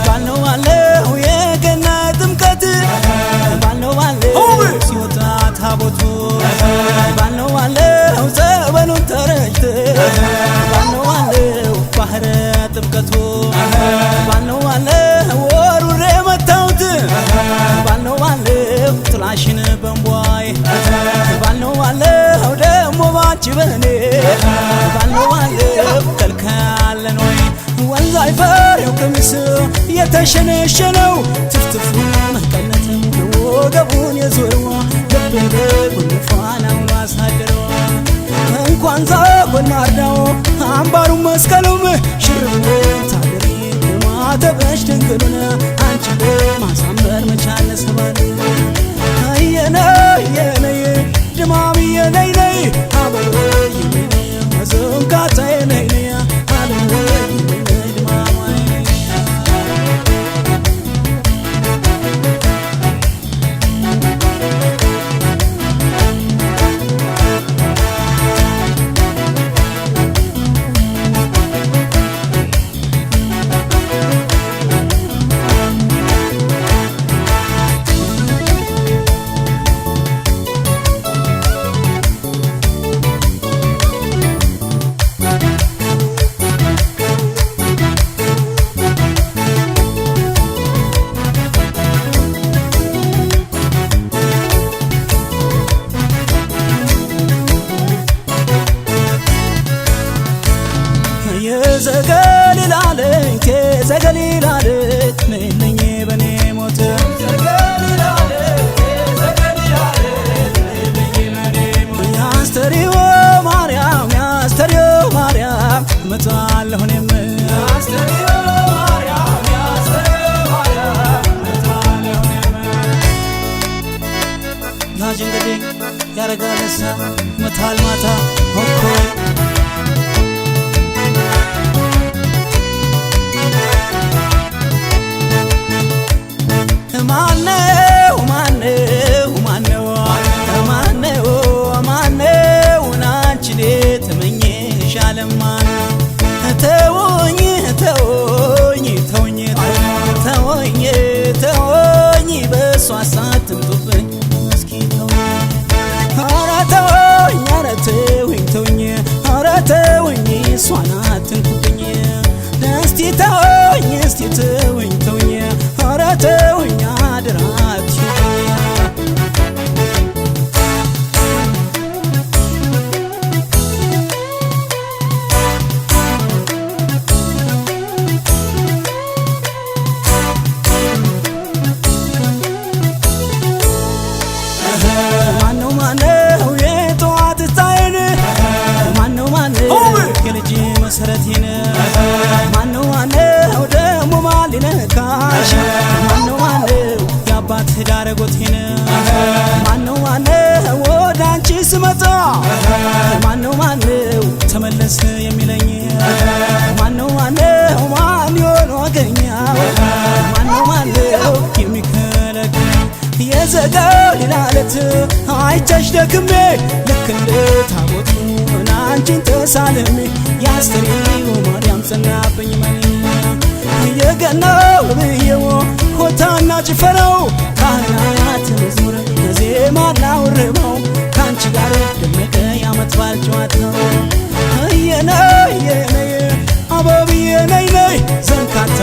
ባልነው ባለው የገና ጥምቀት ባልነው ባለው ሲወጣ ታቦቱ ባልነው ባለው ጸበሉን ተረጭት ባልነው ባለው ባህረ ጥምቀቱ ባልነው ባለው ወሩሬ መታውት ባልነው ባለው ጥላሽን በንቧይ ባልነው ባለው ደሞ ባንቺ በኔ ባልነው ባለው ከልካለን ወይ ወንዝ አይፈሬው ቀሚስ የተሸነሸነው ትፍትፉ መቀነትም ወገቡን የዞረዋ ልቤ ጉንፋናውን አሳደረዋ እንኳን ዛጎና አርዳው አምባሩ መስቀሉም ሽርብን ታደሪ ማተበሽ ድንግሉን አንቺን ማሳመር መቻለ ሰባል የነይ ድማም የነይ አበበይ መዘንካታ የነይ አለወይ ዘገሊላለች ዘገሊላለች ነኝ በኔ ሞት ያስተሪው ማርያም ያስተሪው ማርያም መጣለሁ እኔም ናጅ እንግዲህ ያረጋለሳ መታል ማታ ሆኮ ተወኝ በሷ ሳትምጡብኝ እስኪ ተወኝ እሷን አትንኩብኝ እስቲ ተወኝ ኧረ ተወኝ አደራ አትሽኝ መሰረቴን ማነው ደሞ ማሊነካሽ ማነው ያባት ዳረጎቴን ማነው ወዳንቺ ስመጣ ማነው ተመለስ የሚለኝ ማነው ማን ይሆን ወገኛው ማነው የሚከለክለኝ የዘገሊላለት አይቻሽ ደክሜ ልክ እንደ ታቦቱ አንቺን ተሳልሜ ያስተሪው ማርያም ጸናብኝ ማን የገናው ብየው ሆታና ጭፈራው ካህናት መዝሙር ዜማና ወረባው ካንቺ ጋር ደመቀ ያመት ባል ጨዋታው የነይ አበብዬ ነይ ዘንካታ